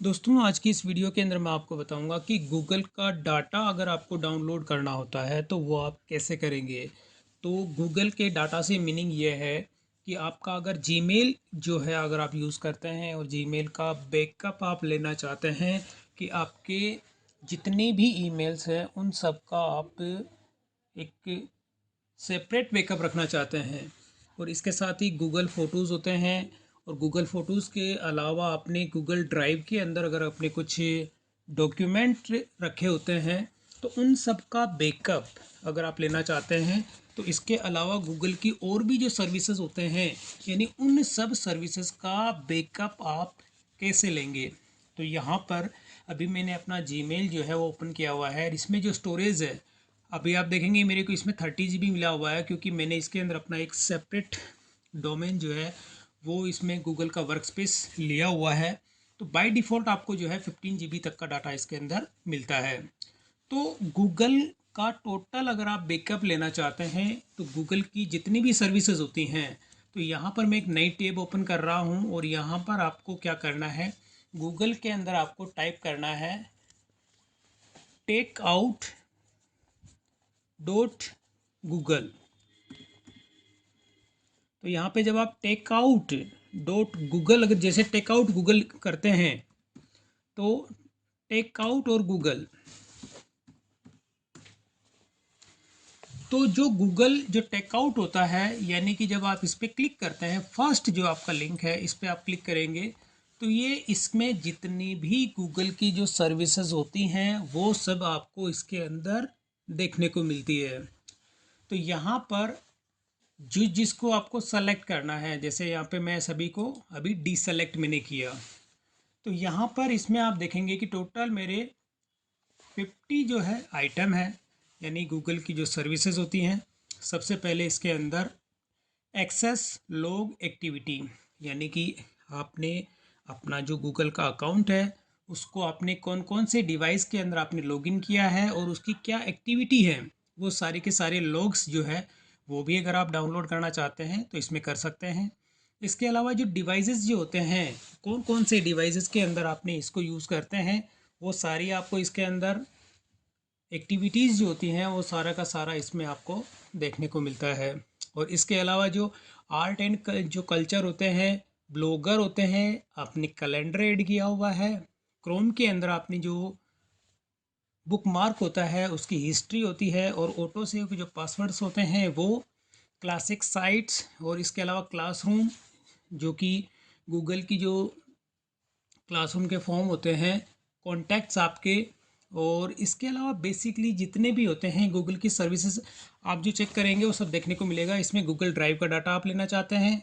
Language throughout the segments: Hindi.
दोस्तों आज की इस वीडियो के अंदर मैं आपको बताऊंगा कि गूगल का डाटा अगर आपको डाउनलोड करना होता है तो वो आप कैसे करेंगे। तो गूगल के डाटा से मीनिंग ये है कि आपका अगर जीमेल जो है अगर आप यूज़ करते हैं और जीमेल का बैकअप आप लेना चाहते हैं कि आपके जितने भी ईमेल्स हैं उन सब का आप एक सेपरेट बैकअप रखना चाहते हैं। और इसके साथ ही गूगल फ़ोटोज़ होते हैं और गूगल फ़ोटोज़ के अलावा अपने गूगल ड्राइव के अंदर अगर अपने कुछ डॉक्यूमेंट रखे होते हैं तो उन सब का बैकअप अगर आप लेना चाहते हैं तो इसके अलावा गूगल की और भी जो सर्विसेज होते हैं यानी उन सब सर्विसेज का बैकअप आप कैसे लेंगे। तो यहाँ पर अभी मैंने अपना जीमेल जो है वो ओपन किया हुआ है और इसमें जो स्टोरेज है अभी आप देखेंगे मेरे को इसमें 30 GB मिला हुआ है क्योंकि मैंने इसके अंदर अपना एक सेपरेट डोमेन जो है वो इसमें गूगल का वर्क स्पेस लिया हुआ है। तो बाय डिफ़ॉल्ट आपको जो है 15 GB तक का डाटा इसके अंदर मिलता है। तो गूगल का टोटल अगर आप बैकअप लेना चाहते हैं तो गूगल की जितनी भी सर्विसेज होती हैं तो यहाँ पर मैं एक नई टैब ओपन कर रहा हूँ और यहाँ पर आपको क्या करना है, गूगल के अंदर आपको टाइप करना है टेक आउट डॉट गूगल। तो यहाँ पे जब आप टेक आउट डॉट गूगल अगर जैसे टेक आउट गूगल करते हैं तो टेक आउट और गूगल, तो जो गूगल जो टेकआउट होता है यानी कि जब आप इस पर क्लिक करते हैं फर्स्ट जो आपका लिंक है इस पर आप क्लिक करेंगे तो ये इसमें जितनी भी गूगल की जो सर्विसेज होती हैं वो सब आपको इसके अंदर देखने को मिलती है। तो यहाँ पर जो जिसको आपको सेलेक्ट करना है जैसे यहाँ पे मैं सभी को अभी डीसेलेक्ट मैंने किया तो यहाँ पर इसमें आप देखेंगे कि टोटल मेरे 50 जो है आइटम है यानी गूगल की जो सर्विसेज होती हैं। सबसे पहले इसके अंदर एक्सेस लॉग एक्टिविटी यानी कि आपने अपना जो गूगल का अकाउंट है उसको आपने कौन कौन से डिवाइस के अंदर आपने लॉगिन किया है और उसकी क्या एक्टिविटी है वो सारे के सारे लॉग्स जो है वो भी अगर आप डाउनलोड करना चाहते हैं तो इसमें कर सकते हैं। इसके अलावा जो डिवाइसेस जो होते हैं कौन कौन से डिवाइसेस के अंदर आपने इसको यूज़ करते हैं वो सारी आपको इसके अंदर एक्टिविटीज़ जो होती हैं वो सारा का सारा इसमें आपको देखने को मिलता है। और इसके अलावा जो आर्ट एंड जो कल्चर होते हैं, ब्लॉगर होते हैं, आपने कैलेंडर ऐड किया हुआ है। क्रोम के अंदर आपने जो बुक मार्क होता है उसकी हिस्ट्री होती है और ऑटो सेव के जो पासवर्ड्स होते हैं वो क्लासिक साइट्स और इसके अलावा क्लासरूम जो कि गूगल की जो क्लासरूम के फॉर्म होते हैं, कॉन्टैक्ट्स आपके, और इसके अलावा बेसिकली जितने भी होते हैं गूगल की सर्विसेज आप जो चेक करेंगे वो सब देखने को मिलेगा। इसमें गूगल ड्राइव का डाटा आप लेना चाहते हैं,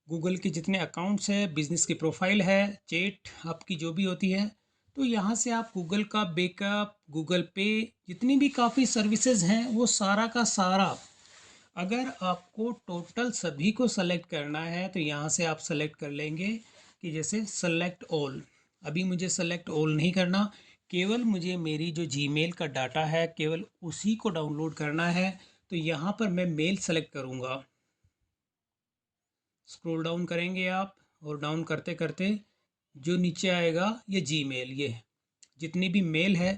गूगल के जितने अकाउंट्स है, बिजनेस की प्रोफाइल है, चैट आपकी जो भी होती है, तो यहाँ से आप गूगल का बैकअप, गूगल पे, जितनी भी काफ़ी सर्विसेज हैं वो सारा का सारा अगर आपको टोटल सभी को सेलेक्ट करना है तो यहाँ से आप सेलेक्ट कर लेंगे कि जैसे सेलेक्ट ऑल। अभी मुझे सेलेक्ट ऑल नहीं करना, केवल मुझे मेरी जो जीमेल का डाटा है केवल उसी को डाउनलोड करना है। तो यहाँ पर मैं मेल सेलेक्ट करूँगा, स्क्रॉल डाउन करेंगे आप और डाउन करते करते जो नीचे आएगा ये जीमेल, ये जितनी भी मेल है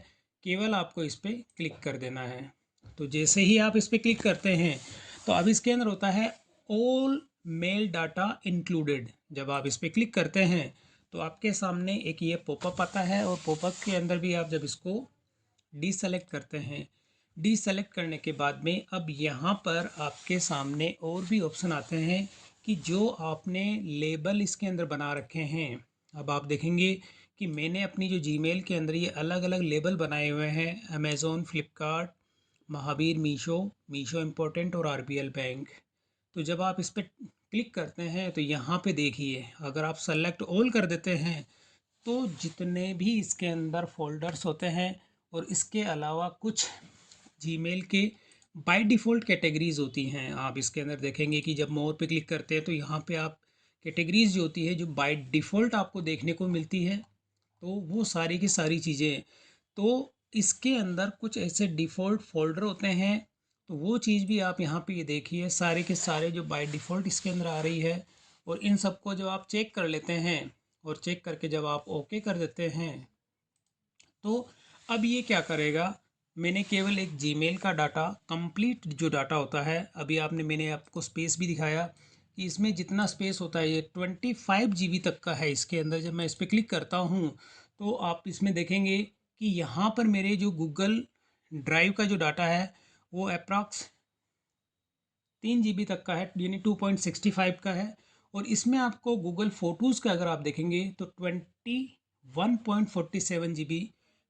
केवल आपको इस पर क्लिक कर देना है। तो जैसे ही आप इस पर क्लिक करते हैं तो अब इसके अंदर होता है ऑल मेल डाटा इंक्लूडेड। जब आप इस पर क्लिक करते हैं तो आपके सामने एक ये पॉपअप आता है और पॉपअप के अंदर भी आप जब इसको डीसेलेक्ट करते हैं, डीसेलेक्ट करने के बाद में अब यहाँ पर आपके सामने और भी ऑप्शन आते हैं कि जो आपने लेबल इसके अंदर बना रखे हैं। अब आप देखेंगे कि मैंने अपनी जो जीमेल के अंदर ये अलग अलग लेबल बनाए हुए हैं, अमेज़ॉन, फ्लिपकार्ट, महावीर, मीशो, मीशो इम्पोर्टेंट और आरबीएल बैंक। तो जब आप इस पर क्लिक करते हैं तो यहाँ पे देखिए अगर आप सेलेक्ट ऑल कर देते हैं तो जितने भी इसके अंदर फ़ोल्डर्स होते हैं और इसके अलावा कुछ जीमेल के बाय डिफ़ॉल्ट कैटेगरीज़ होती हैं। आप इसके अंदर देखेंगे कि जब मोर पे क्लिक करते हैं तो यहाँ पे आप कैटेगरीज़ जो होती है जो बाय डिफ़ॉल्ट आपको देखने को मिलती है तो वो सारी की सारी चीज़ें। तो इसके अंदर कुछ ऐसे डिफ़ॉल्ट फ़ोल्डर होते हैं तो वो चीज़ भी आप यहाँ पे ये देखिए सारे के सारे जो बाय डिफ़ॉल्ट इसके अंदर आ रही है। और इन सबको जब आप चेक कर लेते हैं और चेक करके जब आप ओके कर देते हैं तो अब ये क्या करेगा, मैंने केवल एक जीमेल का डाटा कंप्लीट जो डाटा होता है, अभी मैंने आपको स्पेस भी दिखाया कि इसमें जितना स्पेस होता है ये 25 GB तक का है इसके अंदर। जब मैं इस पर क्लिक करता हूँ तो आप इसमें देखेंगे कि यहाँ पर मेरे जो गूगल ड्राइव का जो डाटा है वो अप्रॉक्स 3 GB तक का है, यानी 2.65 का है। और इसमें आपको गूगल फ़ोटोज़ का अगर आप देखेंगे तो 21.47 GB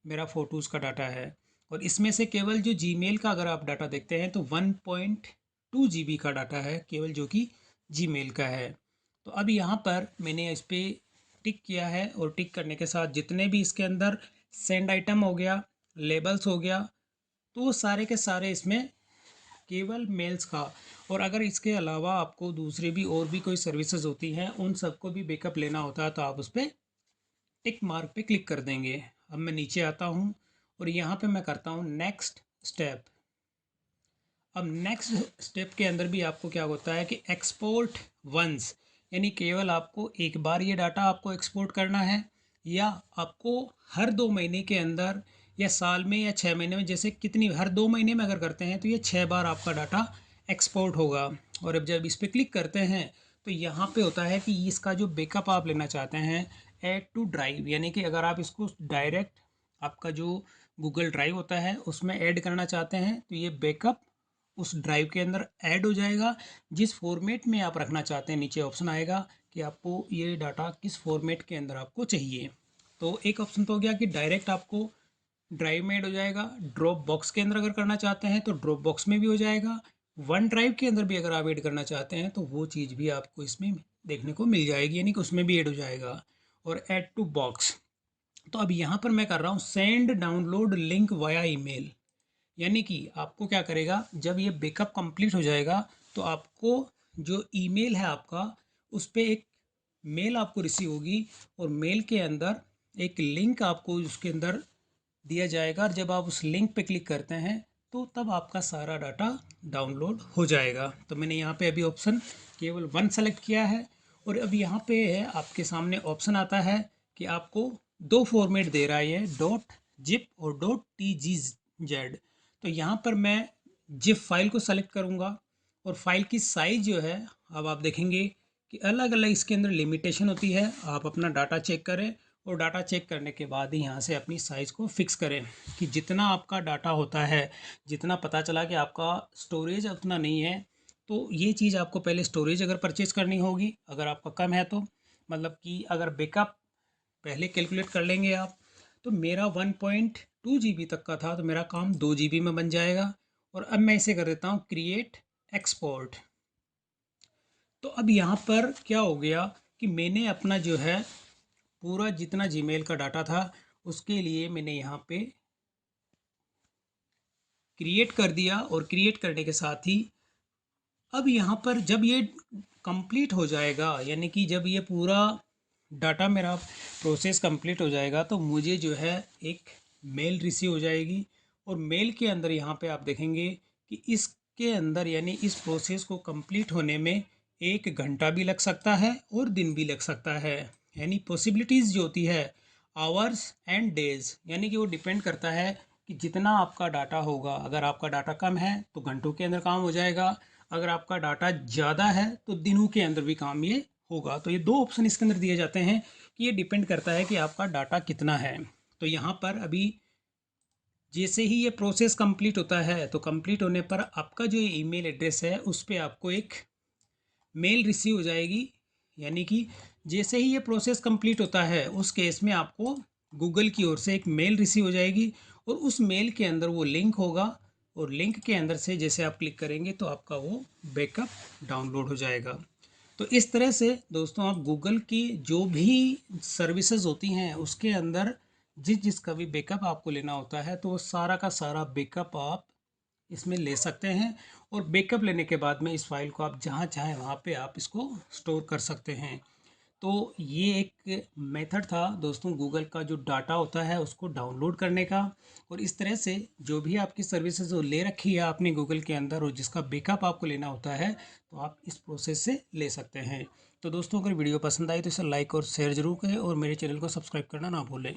मेरा फ़ोटोज़ का डाटा है। और इसमें से केवल जो जीमेल का अगर आप डाटा देखते हैं तो 1.2 GB का डाटा है केवल, जो कि जीमेल का है। तो अब यहाँ पर मैंने इस पर टिक किया है और टिक करने के साथ जितने भी इसके अंदर सेंड आइटम हो गया, लेबल्स हो गया, तो वो सारे के सारे इसमें केवल मेल्स का। और अगर इसके अलावा आपको दूसरे भी और भी कोई सर्विसेज होती हैं उन सबको भी बैकअप लेना होता है तो आप उस पर टिक मार्क पे क्लिक कर देंगे। अब मैं नीचे आता हूँ और यहाँ पे मैं करता हूँ नेक्स्ट स्टेप। अब नेक्स्ट स्टेप के अंदर भी आपको क्या होता है कि एक्सपोर्ट वंस, यानी केवल आपको एक बार ये डाटा आपको एक्सपोर्ट करना है, या आपको हर 2 महीने के अंदर या साल में या 6 महीने में, जैसे कितनी हर 2 महीने में अगर करते हैं तो ये 6 बार आपका डाटा एक्सपोर्ट होगा। और अब जब इस पर क्लिक करते हैं तो यहाँ पे होता है कि इसका जो बैकअप आप लेना चाहते हैं ऐड टू ड्राइव, यानी कि अगर आप इसको डायरेक्ट आपका जो गूगल ड्राइव होता है उसमें ऐड करना चाहते हैं तो ये बैकअप उस ड्राइव के अंदर ऐड हो जाएगा। जिस फॉर्मेट में आप रखना चाहते हैं नीचे ऑप्शन आएगा कि आपको ये डाटा किस फॉर्मेट के अंदर आपको चाहिए। तो एक ऑप्शन तो हो गया कि डायरेक्ट आपको ड्राइव में ऐड हो जाएगा, ड्रॉप बॉक्स के अंदर अगर करना चाहते हैं तो ड्रॉप बॉक्स में भी हो जाएगा, वन ड्राइव के अंदर भी अगर आप ऐड करना चाहते हैं तो वो चीज़ भी आपको इसमें देखने को मिल जाएगी, यानी कि उसमें भी ऐड हो जाएगा। और ऐड टू बॉक्स, तो अब यहाँ पर मैं कर रहा हूँ send download link via email, यानी कि आपको क्या करेगा जब ये बैकअप कंप्लीट हो जाएगा तो आपको जो ईमेल है आपका उस पर एक मेल आपको रिसीव होगी और मेल के अंदर एक लिंक आपको उसके अंदर दिया जाएगा। और जब आप उस लिंक पे क्लिक करते हैं तो तब आपका सारा डाटा डाउनलोड हो जाएगा। तो मैंने यहाँ पे अभी ऑप्शन केवल 1 सेलेक्ट किया है और अब यहाँ पे है आपके सामने ऑप्शन आता है कि आपको 2 फॉर्मेट दे रहा है ये, डॉट जिप और डॉट TGZ। तो यहाँ पर मैं जिप फाइल को सेलेक्ट करूँगा और फाइल की साइज़ जो है, अब आप देखेंगे कि अलग अलग इसके अंदर लिमिटेशन होती है। आप अपना डाटा चेक करें और डाटा चेक करने के बाद ही यहाँ से अपनी साइज़ को फिक्स करें कि जितना आपका डाटा होता है, जितना पता चला कि आपका स्टोरेज उतना नहीं है तो ये चीज़ आपको पहले स्टोरेज अगर परचेज़ करनी होगी, अगर आपका कम है तो मतलब कि अगर बैकअप पहले कैलकुलेट कर लेंगे आप। तो मेरा 1.2 GB तक का था तो मेरा काम 2 GB में बन जाएगा। और अब मैं इसे कर देता हूँ क्रिएट एक्सपोर्ट। तो अब यहाँ पर क्या हो गया कि मैंने अपना जो है पूरा जितना जीमेल का डाटा था उसके लिए मैंने यहाँ पे क्रिएट कर दिया और क्रिएट करने के साथ ही अब यहाँ पर जब ये कंप्लीट हो जाएगा, यानी कि जब ये पूरा डाटा मेरा प्रोसेस कंप्लीट हो जाएगा तो मुझे जो है एक मेल रिसीव हो जाएगी। और मेल के अंदर यहाँ पे आप देखेंगे कि इसके अंदर यानी इस प्रोसेस को कंप्लीट होने में 1 घंटा भी लग सकता है और दिन भी लग सकता है, यानी पॉसिबिलिटीज़ जो होती है आवर्स एंड डेज, यानी कि वो डिपेंड करता है कि जितना आपका डाटा होगा। अगर आपका डाटा कम है तो घंटों के अंदर काम हो जाएगा, अगर आपका डाटा ज़्यादा है तो दिनों के अंदर भी काम ये होगा। तो ये 2 ऑप्शन इसके अंदर दिए जाते हैं कि ये डिपेंड करता है कि आपका डाटा कितना है। तो यहाँ पर अभी जैसे ही ये प्रोसेस कंप्लीट होता है तो कंप्लीट होने पर आपका जो ईमेल एड्रेस है उस पर आपको एक मेल रिसीव हो जाएगी, यानी कि जैसे ही ये प्रोसेस कंप्लीट होता है उस केस में आपको गूगल की ओर से एक मेल रिसीव हो जाएगी और उस मेल के अंदर वो लिंक होगा और लिंक के अंदर से जैसे आप क्लिक करेंगे तो आपका वो बैकअप डाउनलोड हो जाएगा। तो इस तरह से दोस्तों आप गूगल की जो भी सर्विसेज होती हैं उसके अंदर जिस जिसका भी बैकअप आपको लेना होता है तो वो सारा का सारा बैकअप आप इसमें ले सकते हैं। और बैकअप लेने के बाद में इस फाइल को आप जहाँ चाहें वहाँ पे आप इसको स्टोर कर सकते हैं। तो ये एक मेथड था दोस्तों गूगल का जो डाटा होता है उसको डाउनलोड करने का। और इस तरह से जो भी आपकी सर्विसेज जो ले रखी है आपने गूगल के अंदर और जिसका बैकअप आपको लेना होता है तो आप इस प्रोसेस से ले सकते हैं। तो दोस्तों अगर वीडियो पसंद आई तो इसे लाइक और शेयर ज़रूर करें और मेरे चैनल को सब्सक्राइब करना ना भूलें।